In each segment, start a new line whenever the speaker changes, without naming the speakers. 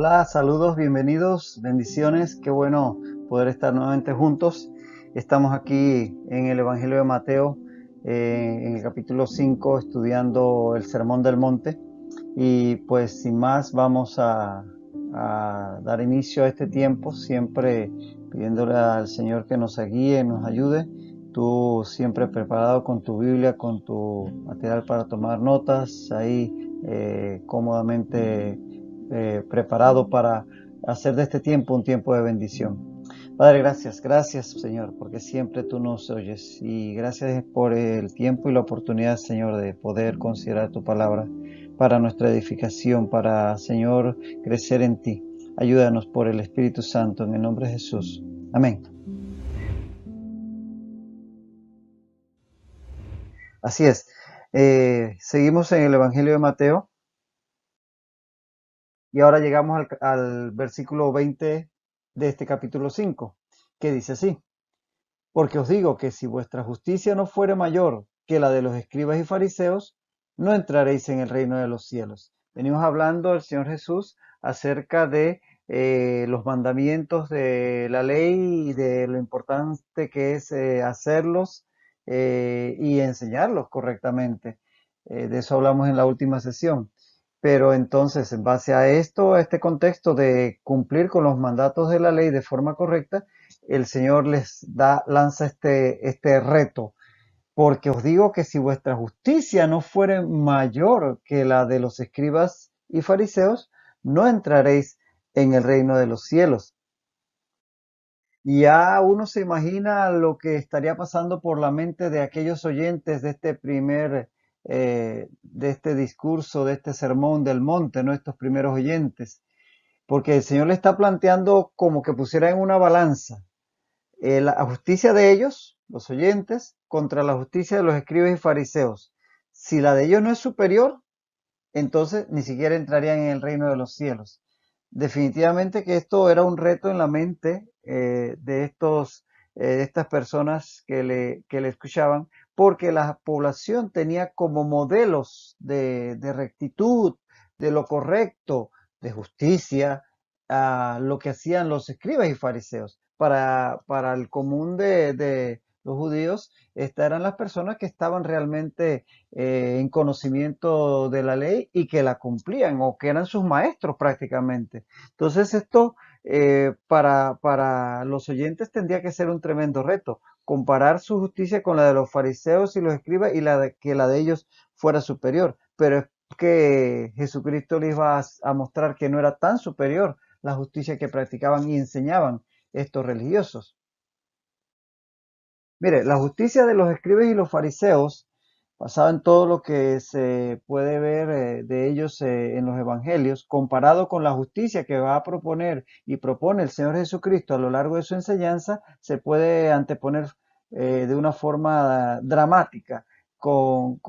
Hola, saludos, bienvenidos, bendiciones. Qué bueno poder estar nuevamente juntos. Estamos aquí en el Evangelio de Mateo, en el capítulo 5, estudiando el Sermón del Monte. Y pues sin más vamos a dar inicio a este tiempo, siempre pidiéndole al Señor que nos guíe, nos ayude. Tú siempre preparado con tu Biblia, con tu material para tomar notas, ahí cómodamente preparado para hacer de este tiempo un tiempo de bendición. Padre, gracias Señor, porque siempre tú nos oyes y gracias por el tiempo y la oportunidad, Señor, de poder considerar tu palabra para nuestra edificación, para, Señor, crecer en ti. Ayúdanos por el Espíritu Santo en el nombre de Jesús. Amén. Así es. Seguimos en el Evangelio de Mateo y ahora llegamos al versículo 20 de este capítulo 5, que dice así: Porque os digo que si vuestra justicia no fuere mayor que la de los escribas y fariseos, no entraréis en el reino de los cielos. Venimos hablando del Señor Jesús acerca de los mandamientos de la ley y de lo importante que es hacerlos y enseñarlos correctamente. De eso hablamos en la última sesión. Pero entonces, en base a esto, a este contexto de cumplir con los mandatos de la ley de forma correcta, el Señor lanza este reto, porque os digo que si vuestra justicia no fuere mayor que la de los escribas y fariseos, no entraréis en el reino de los cielos. Y ya uno se imagina lo que estaría pasando por la mente de aquellos oyentes de este de este discurso, de este sermón del monte, ¿no? Estos primeros oyentes, porque el Señor le está planteando como que pusiera en una balanza la justicia de ellos, los oyentes, contra la justicia de los escribas y fariseos. Si la de ellos no es superior, entonces ni siquiera entrarían en el reino de los cielos. Definitivamente que esto era un reto en la mente de estas personas que le escuchaban, porque la población tenía como modelos de rectitud, de lo correcto, de justicia, a lo que hacían los escribas y fariseos. Para el común de los judíos, estas eran las personas que estaban realmente en conocimiento de la ley y que la cumplían o que eran sus maestros prácticamente. Entonces esto para los oyentes tendría que ser un tremendo reto, comparar su justicia con la de los fariseos y los escribas y que la de ellos fuera superior. Pero es que Jesucristo les iba a mostrar que no era tan superior la justicia que practicaban y enseñaban estos religiosos. Mire, la justicia de los escribas y los fariseos, basada en todo lo que se puede ver de ellos en los evangelios, comparado con la justicia que va a proponer y propone el Señor Jesucristo a lo largo de su enseñanza, se puede anteponer de una forma dramática con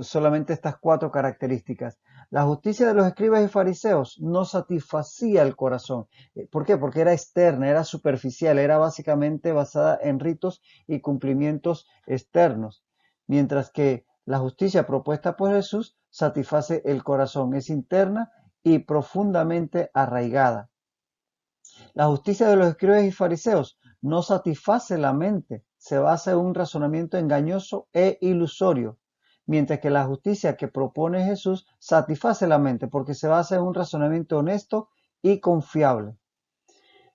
solamente estas cuatro características. La justicia de los escribas y fariseos no satisfacía el corazón. ¿Por qué? Porque era externa, era superficial, era básicamente basada en ritos y cumplimientos externos, mientras que la justicia propuesta por Jesús satisface el corazón, es interna y profundamente arraigada. La justicia de los escribas y fariseos no satisface la mente, se basa en un razonamiento engañoso e ilusorio, mientras que la justicia que propone Jesús satisface la mente porque se basa en un razonamiento honesto y confiable.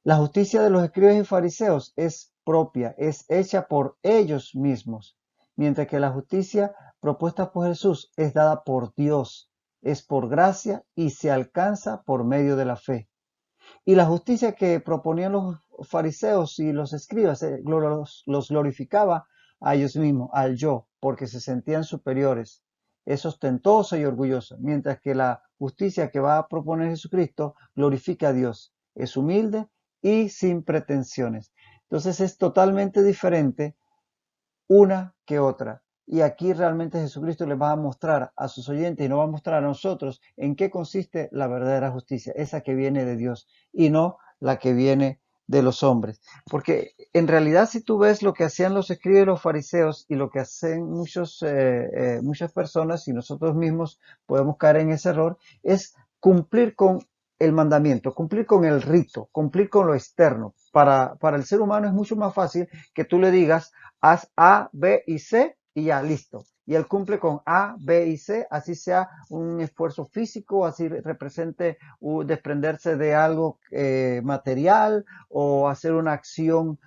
La justicia de los escribas y fariseos es propia, es hecha por ellos mismos, mientras que la justicia propuesta por Jesús es dada por Dios, es por gracia y se alcanza por medio de la fe. Y la justicia que proponían los fariseos y los escribas los glorificaba a ellos mismos, al yo, porque se sentían superiores, es ostentosa y orgullosa, mientras que la justicia que va a proponer Jesucristo glorifica a Dios, es humilde y sin pretensiones. Entonces es totalmente diferente una que otra. Y aquí realmente Jesucristo les va a mostrar a sus oyentes y nos va a mostrar a nosotros en qué consiste la verdadera justicia, esa que viene de Dios y no la que viene de los hombres. Porque en realidad si tú ves lo que hacían los escribas y los fariseos y lo que hacen muchas personas y nosotros mismos podemos caer en ese error, es cumplir con el mandamiento, cumplir con el rito, cumplir con lo externo. Para el ser humano es mucho más fácil que tú le digas, haz A, B y C y ya, listo. Y él cumple con A, B y C, así sea un esfuerzo físico, así represente desprenderse de algo material o hacer una acción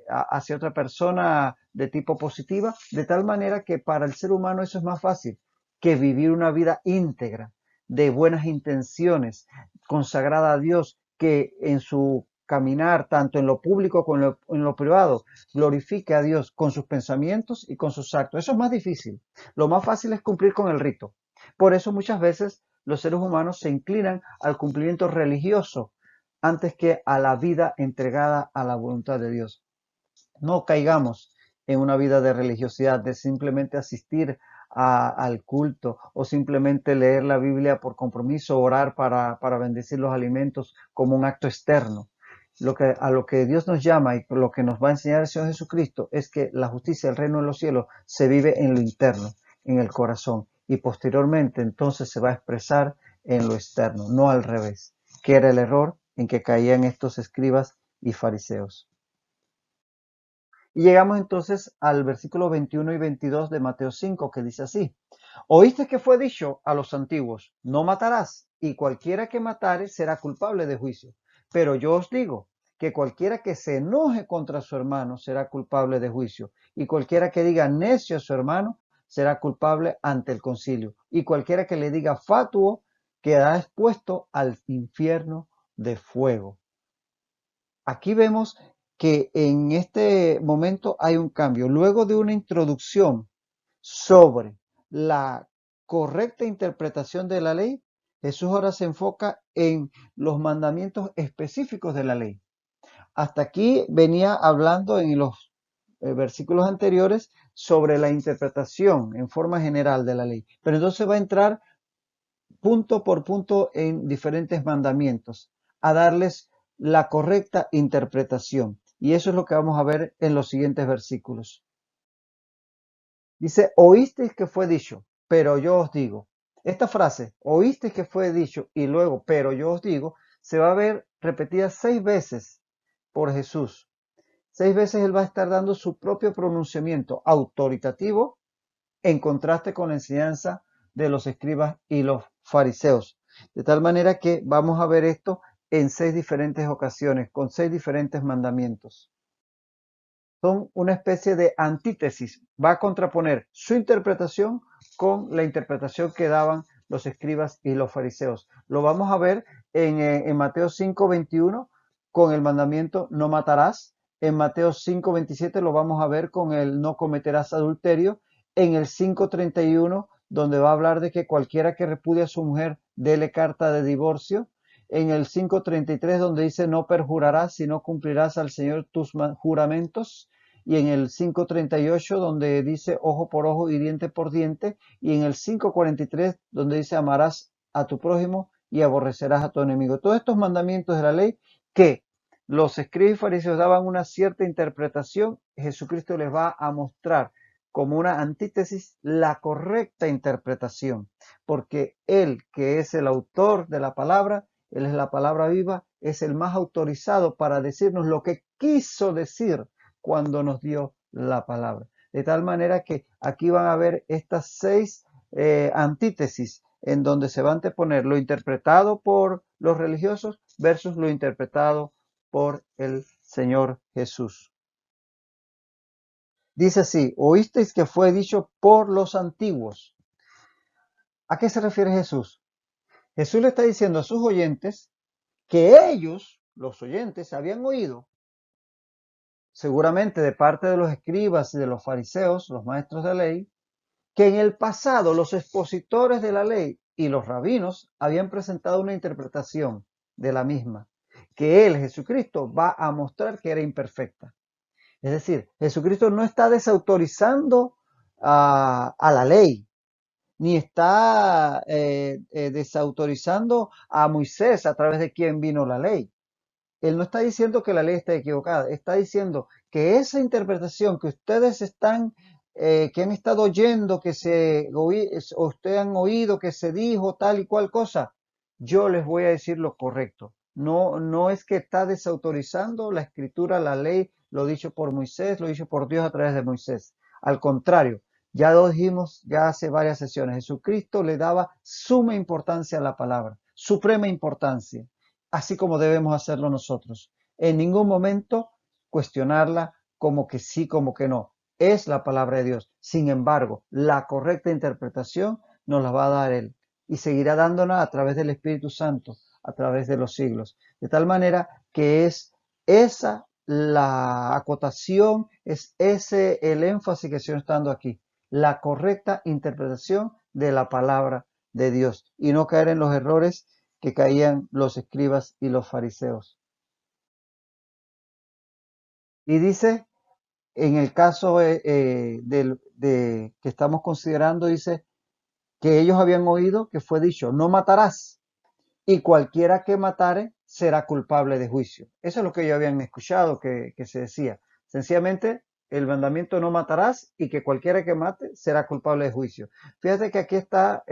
hacia otra persona de tipo positiva, de tal manera que para el ser humano eso es más fácil que vivir una vida íntegra, de buenas intenciones, consagrada a Dios, que en su caminar, tanto en lo público como en lo privado, glorifique a Dios con sus pensamientos y con sus actos. Eso es más difícil. Lo más fácil es cumplir con el rito. Por eso muchas veces los seres humanos se inclinan al cumplimiento religioso antes que a la vida entregada a la voluntad de Dios. No caigamos en una vida de religiosidad, de simplemente asistir al culto o simplemente leer la Biblia por compromiso, orar para bendecir los alimentos como un acto externo. A lo que Dios nos llama y lo que nos va a enseñar el Señor Jesucristo es que la justicia del reino de los cielos se vive en lo interno, en el corazón, y posteriormente entonces se va a expresar en lo externo, no al revés, que era el error en que caían estos escribas y fariseos. Y llegamos entonces al versículo 21 y 22 de Mateo 5, que dice así: Oíste que fue dicho a los antiguos, no matarás, y cualquiera que matare será culpable de juicio. Pero yo os digo que cualquiera que se enoje contra su hermano será culpable de juicio, y cualquiera que diga necio a su hermano será culpable ante el concilio, y cualquiera que le diga fatuo quedará expuesto al infierno de fuego. Aquí vemos que en este momento hay un cambio. Luego de una introducción sobre la correcta interpretación de la ley, Jesús ahora se enfoca en los mandamientos específicos de la ley. Hasta aquí venía hablando en los versículos anteriores sobre la interpretación en forma general de la ley, pero entonces va a entrar punto por punto en diferentes mandamientos, a darles la correcta interpretación. Y eso es lo que vamos a ver en los siguientes versículos. Dice, oísteis que fue dicho, pero yo os digo. Esta frase, oísteis que fue dicho y luego, pero yo os digo, se va a ver repetida 6 veces por Jesús. 6 veces él va a estar dando su propio pronunciamiento autoritativo en contraste con la enseñanza de los escribas y los fariseos. De tal manera que vamos a ver esto en 6 diferentes ocasiones, con 6 diferentes mandamientos. Son una especie de antítesis. Va a contraponer su interpretación con la interpretación que daban los escribas y los fariseos. Lo vamos a ver en Mateo 5:21 con el mandamiento no matarás. En Mateo 5:27 lo vamos a ver con el no cometerás adulterio. En el 5:31, donde va a hablar de que cualquiera que repudie a su mujer, dele carta de divorcio. En el 5:33, donde dice no perjurarás, sino cumplirás al Señor tus juramentos. Y en el 5:38, donde dice ojo por ojo y diente por diente. Y en el 5:43, donde dice amarás a tu prójimo y aborrecerás a tu enemigo. Todos estos mandamientos de la ley que los escribas y fariseos daban una cierta interpretación, Jesucristo les va a mostrar como una antítesis la correcta interpretación, porque Él, que es el autor de la palabra, Él es la palabra viva, es el más autorizado para decirnos lo que quiso decir cuando nos dio la palabra. De tal manera que aquí van a ver estas 6 antítesis en donde se va a anteponer lo interpretado por los religiosos versus lo interpretado por el Señor Jesús. Dice así, oísteis que fue dicho por los antiguos. ¿A qué se refiere Jesús? Jesús le está diciendo a sus oyentes que ellos, los oyentes, habían oído, seguramente de parte de los escribas y de los fariseos, los maestros de ley, que en el pasado los expositores de la ley y los rabinos habían presentado una interpretación de la misma, que Él, Jesucristo, va a mostrar que era imperfecta. Es decir, Jesucristo no está desautorizando a la ley, ni está desautorizando a Moisés a través de quien vino la ley. Él no está diciendo que la ley está equivocada, está diciendo que esa interpretación que ustedes que han estado oyendo, o ustedes han oído que se dijo tal y cual cosa, yo les voy a decir lo correcto. No, no es que está desautorizando la escritura, la ley, lo dicho por Moisés, lo dicho por Dios a través de Moisés. Al contrario, ya lo dijimos ya hace varias sesiones, Jesucristo le daba suma importancia a la palabra, suprema importancia, así como debemos hacerlo nosotros. En ningún momento cuestionarla como que sí, como que no. Es la palabra de Dios. Sin embargo, la correcta interpretación nos la va a dar Él y seguirá dándola a través del Espíritu Santo, a través de los siglos. De tal manera que es esa la acotación, es ese el énfasis que estoy dando aquí, la correcta interpretación de la palabra de Dios y no caer en los errores que caían los escribas y los fariseos. Y dice, en el caso que estamos considerando, dice que ellos habían oído que fue dicho, no matarás, y cualquiera que matare será culpable de juicio. Eso es lo que ellos habían escuchado que se decía. Sencillamente, el mandamiento no matarás y que cualquiera que mate será culpable de juicio. Fíjate que aquí está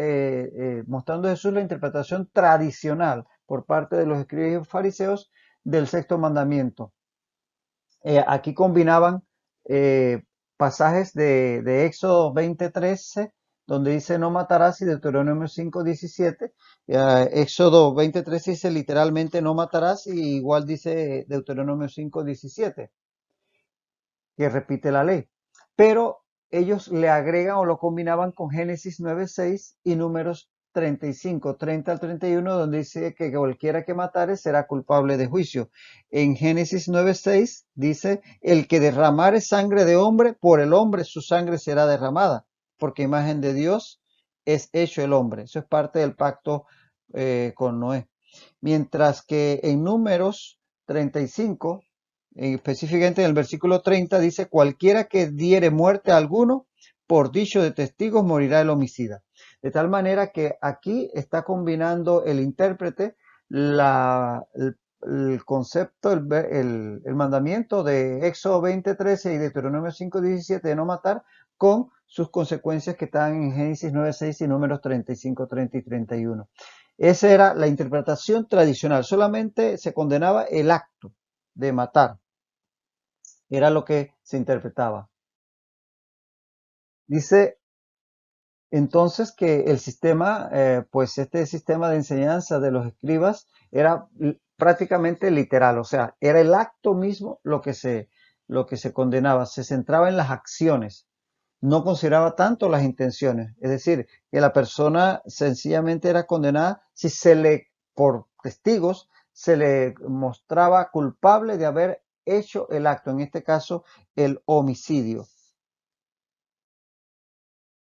mostrando Jesús la interpretación tradicional por parte de los escribas y fariseos del sexto mandamiento. Aquí combinaban eh, pasajes de Éxodo 20:13, donde dice no matarás, y Deuteronomio 5:17. Éxodo 20:13 dice literalmente no matarás, y igual dice Deuteronomio 5:17, que repite la ley. Pero ellos le agregan o lo combinaban con Génesis 9:6 y Números 35, 30 al 31, donde dice que cualquiera que matare será culpable de juicio. En Génesis 9:6 dice, el que derramare sangre de hombre, por el hombre su sangre será derramada, porque imagen de Dios es hecho el hombre. Eso es parte del pacto con Noé. Mientras que en Números 35, específicamente en el versículo 30, dice, cualquiera que diere muerte a alguno, por dicho de testigos morirá el homicida. De tal manera que aquí está combinando el intérprete el concepto, el mandamiento de Éxodo 20:13 y Deuteronomio 5:17 de no matar con sus consecuencias que están en Génesis 9:6 y Números 35, 30 y 31. Esa era la interpretación tradicional, solamente se condenaba el acto de matar, era lo que se interpretaba. Dice entonces que el sistema, pues este sistema de enseñanza de los escribas era prácticamente literal, o sea, era el acto mismo lo que se condenaba, se centraba en las acciones, no consideraba tanto las intenciones, es decir, que la persona sencillamente era condenada si se le, por testigos, se le mostraba culpable de haber hecho el acto, en este caso el homicidio.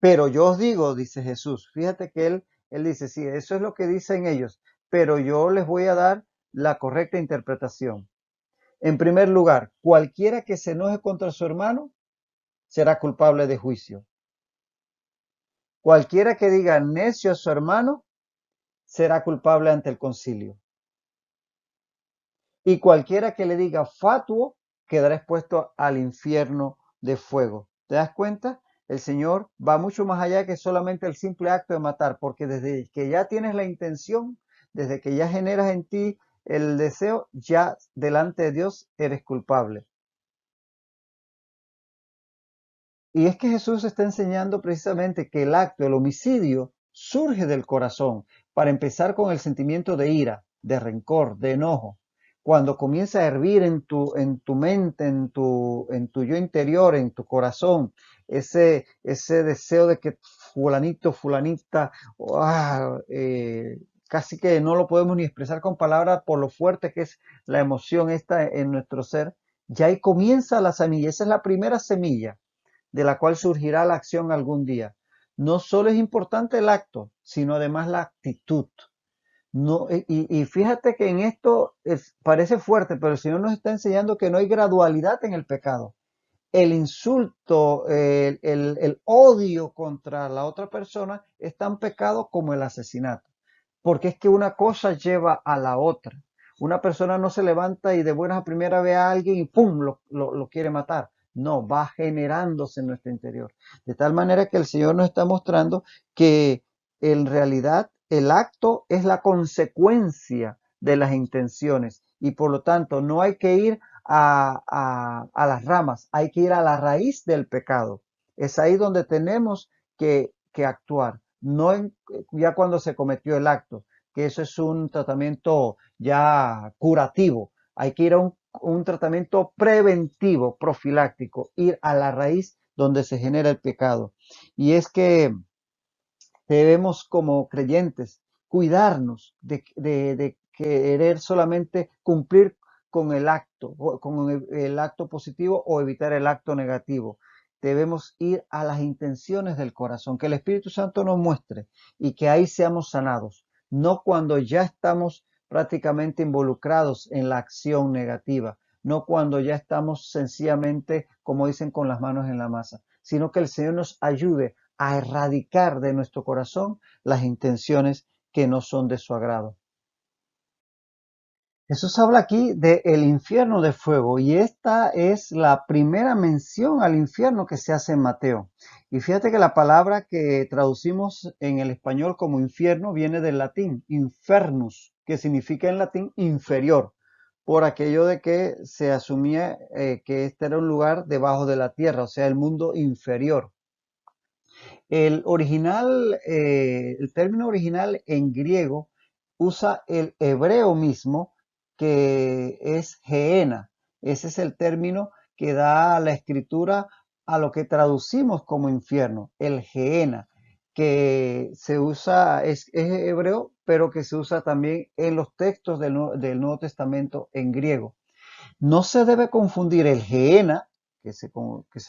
Pero yo os digo, dice Jesús, fíjate que él dice, sí, eso es lo que dicen ellos, pero yo les voy a dar la correcta interpretación. En primer lugar, cualquiera que se enoje contra su hermano será culpable de juicio. Cualquiera que diga necio a su hermano será culpable ante el concilio. Y cualquiera que le diga fatuo quedará expuesto al infierno de fuego. ¿Te das cuenta? El Señor va mucho más allá que solamente el simple acto de matar, porque desde que ya tienes la intención, desde que ya generas en ti el deseo, ya delante de Dios eres culpable. Y es que Jesús está enseñando precisamente que el acto, el homicidio, surge del corazón, para empezar con el sentimiento de ira, de rencor, de enojo. Cuando comienza a hervir en tu mente, en tu yo interior, en tu corazón, ese deseo de que fulanito, fulanita, casi que no lo podemos ni expresar con palabras por lo fuerte que es la emoción esta en nuestro ser, ya ahí comienza la semilla, esa es la primera semilla de la cual surgirá la acción algún día. No solo es importante el acto, sino además la actitud. No, y fíjate que en esto parece fuerte, pero el Señor nos está enseñando que no hay gradualidad en el pecado. El insulto, el odio contra la otra persona es tan pecado como el asesinato. Porque es que una cosa lleva a la otra. Una persona no se levanta y de buenas a primera ve a alguien y ¡pum! Lo quiere matar. No, va generándose en nuestro interior. De tal manera que el Señor nos está mostrando que En realidad, el acto es la consecuencia de las intenciones y por lo tanto no hay que ir a las ramas, hay que ir a la raíz del pecado. Es ahí donde tenemos que actuar, no ya cuando se cometió el acto, que eso es un tratamiento ya curativo. Hay que ir a un tratamiento preventivo, profiláctico, ir a la raíz donde se genera el pecado. Y es que debemos como creyentes cuidarnos de querer solamente cumplir con el acto, con el acto positivo o evitar el acto negativo. Debemos ir a las intenciones del corazón, que el Espíritu Santo nos muestre y que ahí seamos sanados, no cuando ya estamos prácticamente involucrados en la acción negativa, no cuando ya estamos sencillamente, como dicen, con las manos en la masa, sino que el Señor nos ayude a erradicar de nuestro corazón las intenciones que no son de su agrado. Jesús habla aquí del infierno de fuego y esta es la primera mención al infierno que se hace en Mateo. Y fíjate que la palabra que traducimos en el español como infierno viene del latín, infernus, que significa en latín inferior, por aquello de que se asumía que este era un lugar debajo de la tierra, o sea, el mundo inferior. El original, el término original en griego usa el hebreo mismo, que es geena. Ese es el término que da la escritura a lo que traducimos como infierno, el geena, que se usa, es hebreo, pero que se usa también en los textos del Nuevo Testamento en griego. No se debe confundir el Gehenna, que se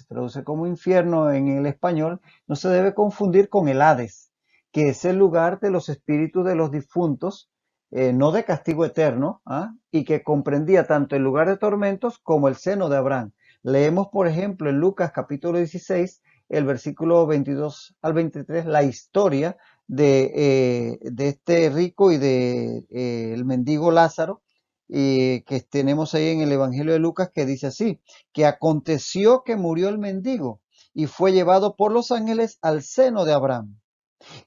traduce como infierno en el español, no se debe confundir con el Hades, que es el lugar de los espíritus de los difuntos, no de castigo eterno, ¿ah? Y que comprendía tanto el lugar de tormentos como el seno de Abraham. Leemos, por ejemplo, en Lucas capítulo 16, el versículo 22 al 23, la historia de este rico y de el mendigo Lázaro, que tenemos ahí en el Evangelio de Lucas, que dice así, que aconteció que murió el mendigo y fue llevado por los ángeles al seno de Abraham.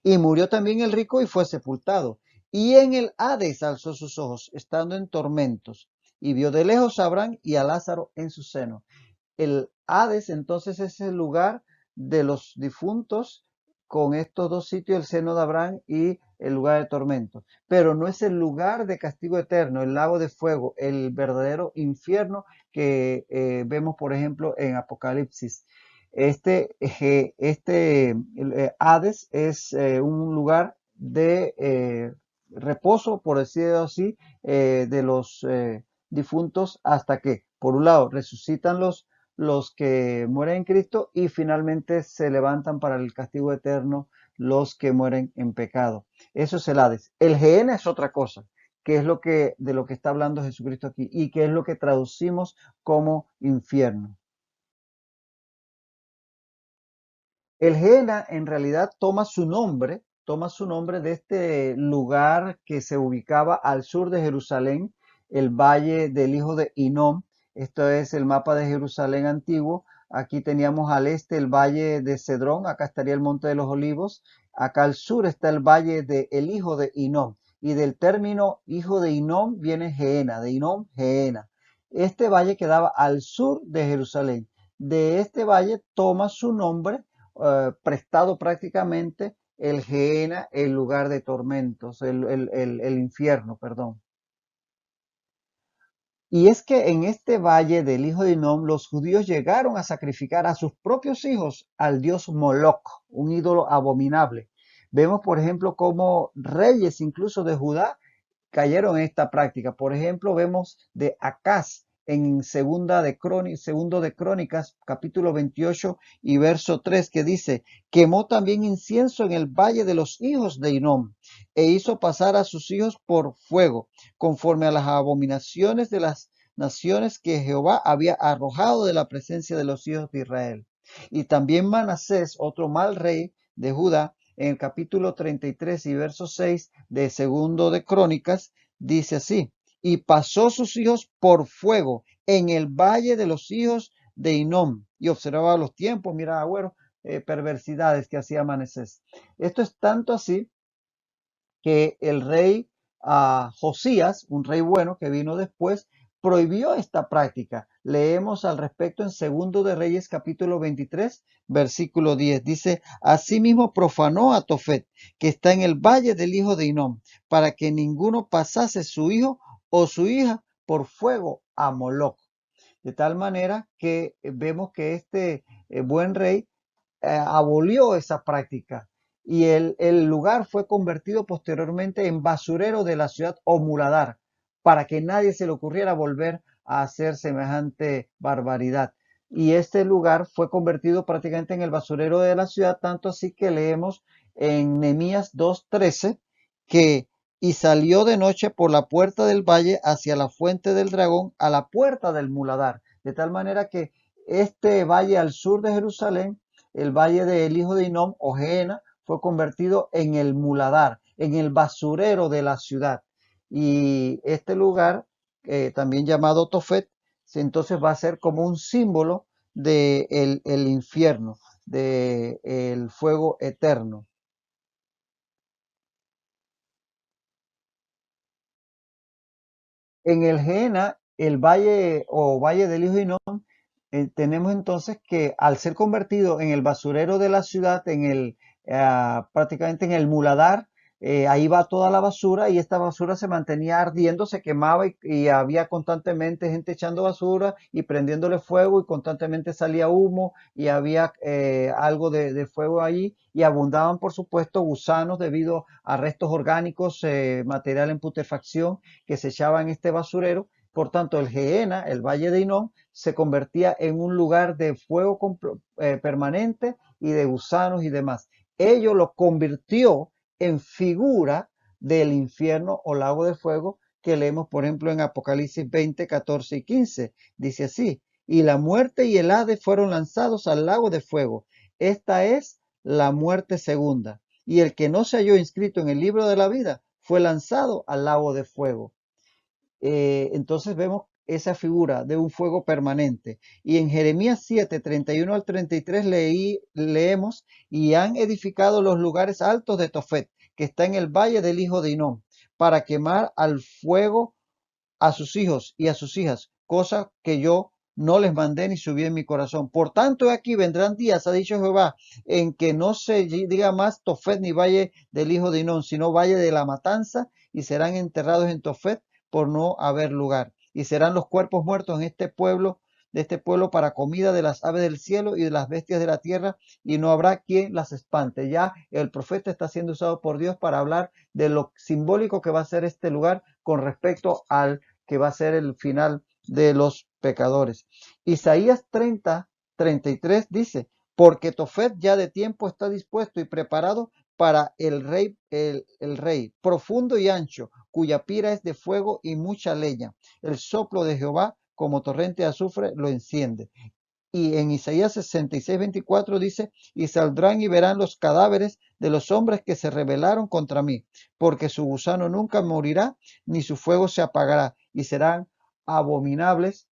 Y murió también el rico y fue sepultado. Y en el Hades alzó sus ojos, estando en tormentos, y vio de lejos a Abraham y a Lázaro en su seno. El Hades entonces es el lugar de los difuntos con estos dos sitios, el seno de Abraham y el lugar de tormento. Pero no es el lugar de castigo eterno, el lago de fuego, el verdadero infierno que vemos, por ejemplo, en Apocalipsis. Hades es un lugar de reposo, por decirlo así, de los difuntos hasta que, por un lado, resucitan los que mueren en Cristo y finalmente se levantan para el castigo eterno los que mueren en pecado. Eso es el Hades. El Gehenna es otra cosa, que es de lo que está hablando Jesucristo aquí y que es lo que traducimos como infierno. El Gehenna en realidad toma su nombre de este lugar que se ubicaba al sur de Jerusalén, el valle del hijo de Hinnom. Esto es el mapa de Jerusalén antiguo. Aquí teníamos al este el valle de Cedrón, acá estaría el monte de los olivos. Acá al sur está el valle del hijo de Hinnom. Y del término hijo de Hinnom viene Gehenna, de Hinnom, Gehenna. Este valle quedaba al sur de Jerusalén. De este valle toma su nombre prestado prácticamente el Gehenna, el lugar de tormentos, el infierno, perdón. Y es que en este valle del hijo de Hinnom, los judíos llegaron a sacrificar a sus propios hijos al dios Moloch, un ídolo abominable. Vemos, por ejemplo, cómo reyes incluso de Judá cayeron en esta práctica. Por ejemplo, vemos de Acaz en segundo de Crónicas, capítulo 28 y verso 3, que dice, quemó también incienso en el valle de los hijos de Hinnom, e hizo pasar a sus hijos por fuego, conforme a las abominaciones de las naciones que Jehová había arrojado de la presencia de los hijos de Israel. Y también Manasés, otro mal rey de Judá, en el capítulo 33 y verso 6 de segundo de Crónicas, dice así, y pasó sus hijos por fuego en el valle de los hijos de Hinnom, y observaba los tiempos, mira, agüero, perversidades que hacía Manasés. Esto es tanto así que el rey Josías, un rey bueno que vino después, prohibió esta práctica. Leemos al respecto en Segundo de Reyes capítulo 23, versículo 10. Dice, asimismo profanó a Tofet, que está en el valle del hijo de Hinnom, para que ninguno pasase su hijo o su hija por fuego a Moloc. De tal manera que vemos que este buen rey abolió esa práctica y el lugar fue convertido posteriormente en basurero de la ciudad o muladar, para que nadie se le ocurriera volver a hacer semejante barbaridad. Y este lugar fue convertido prácticamente en el basurero de la ciudad, tanto así que leemos en Nehemías 2:13 que y salió de noche por la puerta del valle hacia la fuente del dragón a la puerta del muladar, de tal manera que este valle al sur de Jerusalén, el valle del hijo de Hinnom o Gehenna, fue convertido en el muladar, en el basurero de la ciudad. Y este lugar, también llamado Tofet, entonces va a ser como un símbolo del el infierno, del fuego eterno. En el Gehenna, el valle o valle del hijo de Hinnom, tenemos entonces que al ser convertido en el basurero de la ciudad, prácticamente en el muladar, ahí va toda la basura y esta basura se mantenía ardiendo, se quemaba y había constantemente gente echando basura y prendiéndole fuego y constantemente salía humo y había algo de fuego allí y abundaban por supuesto gusanos debido a restos orgánicos, material en putrefacción que se echaba en este basurero. Por tanto, el Gehenna, el valle de Hinnom, se convertía en un lugar de fuego permanente y de gusanos y demás. Ello lo convirtió en figura del infierno o lago de fuego que leemos, por ejemplo, en Apocalipsis 20, 14 y 15. Dice así, y la muerte y el Hades fueron lanzados al lago de fuego. Esta es la muerte segunda. Y el que no se halló inscrito en el libro de la vida fue lanzado al lago de fuego. Entonces vemos esa figura de un fuego permanente. Y en Jeremías 7, 31 al 33 leemos, y han edificado los lugares altos de Tofet, que está en el valle del hijo de Hinnom, para quemar al fuego a sus hijos y a sus hijas, cosa que yo no les mandé ni subí en mi corazón. Por tanto, aquí vendrán días, ha dicho Jehová, en que no se diga más Tofet ni valle del hijo de Hinnom, sino valle de la matanza, y serán enterrados en Tofet por no haber lugar. Y serán los cuerpos muertos en este pueblo, de este pueblo para comida de las aves del cielo y de las bestias de la tierra, y no habrá quien las espante. Ya el profeta está siendo usado por Dios para hablar de lo simbólico que va a ser este lugar con respecto al que va a ser el final de los pecadores. Isaías 30, 33 dice, porque Tofet ya de tiempo está dispuesto y preparado para el rey, profundo y ancho, cuya pira es de fuego y mucha leña. El soplo de Jehová, como torrente de azufre, lo enciende. Y en Isaías 66, 24 dice, y saldrán y verán los cadáveres de los hombres que se rebelaron contra mí, porque su gusano nunca morirá, ni su fuego se apagará, y serán abominables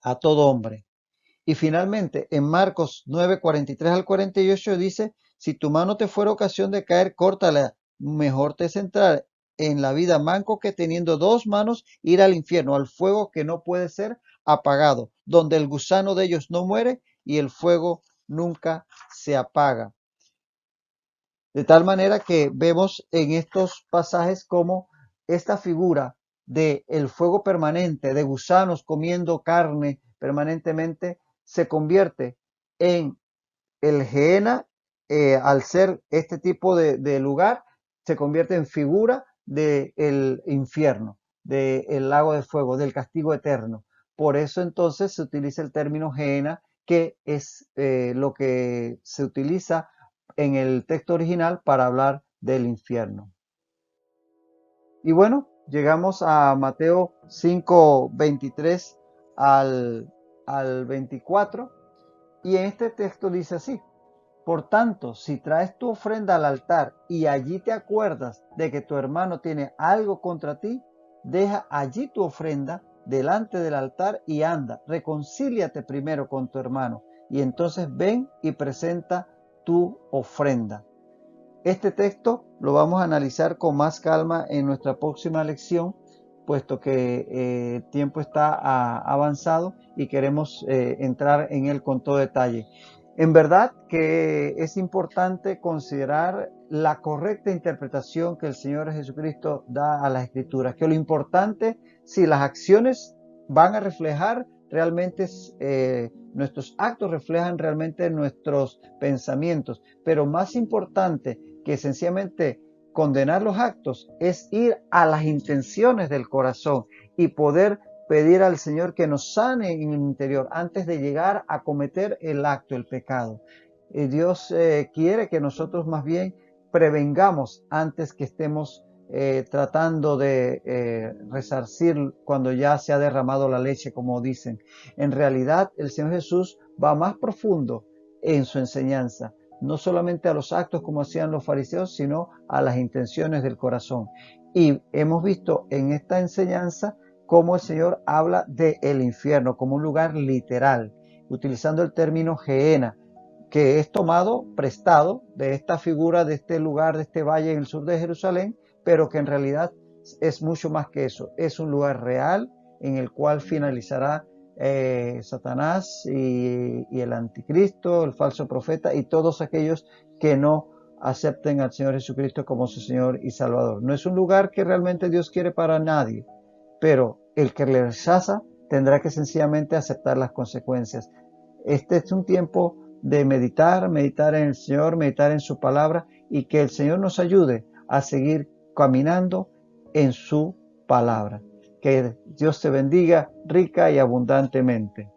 a todo hombre. Y finalmente, en Marcos 9, 43 al 48 dice, si tu mano te fuera ocasión de caer, córtala, mejor te es entrar en la vida manco que teniendo dos manos ir al infierno, al fuego que no puede ser apagado, donde el gusano de ellos no muere y el fuego nunca se apaga. De tal manera que vemos en estos pasajes como esta figura de el fuego permanente, de gusanos comiendo carne permanentemente, se convierte en el Gehenna, al ser este tipo de lugar, se convierte en figura del infierno, del lago de fuego, del castigo eterno. Por eso entonces se utiliza el término Gehenna, que es lo que se utiliza en el texto original para hablar del infierno. Y bueno, llegamos a Mateo 5, 23 al 24, y en este texto dice así, por tanto, si traes tu ofrenda al altar y allí te acuerdas de que tu hermano tiene algo contra ti, deja allí tu ofrenda delante del altar y anda, reconcíliate primero con tu hermano y entonces ven y presenta tu ofrenda. Este texto lo vamos a analizar con más calma en nuestra próxima lección, puesto que el tiempo está avanzado y queremos entrar en él con todo detalle. En verdad que es importante considerar la correcta interpretación que el Señor Jesucristo da a las Escrituras, que lo importante, si las acciones van a reflejar realmente, nuestros actos reflejan realmente nuestros pensamientos, pero más importante que sencillamente condenar los actos es ir a las intenciones del corazón y poder pedir al Señor que nos sane en el interior antes de llegar a cometer el acto, el pecado. Dios quiere que nosotros más bien prevengamos antes que estemos tratando de resarcir cuando ya se ha derramado la leche, como dicen. En realidad, el Señor Jesús va más profundo en su enseñanza, no solamente a los actos como hacían los fariseos, sino a las intenciones del corazón. Y hemos visto en esta enseñanza cómo el Señor habla del infierno como un lugar literal, utilizando el término Gehenna, que es tomado, prestado de esta figura, de este lugar, de este valle en el sur de Jerusalén, pero que en realidad es mucho más que eso. Es un lugar real en el cual finalizará Satanás y el anticristo, el falso profeta y todos aquellos que no acepten al Señor Jesucristo como su Señor y Salvador. No es un lugar que realmente Dios quiere para nadie, pero el que le rechaza tendrá que sencillamente aceptar las consecuencias. Este es un tiempo de meditar, meditar en el Señor, meditar en su palabra y que el Señor nos ayude a seguir caminando en su palabra. Que Dios te bendiga rica y abundantemente.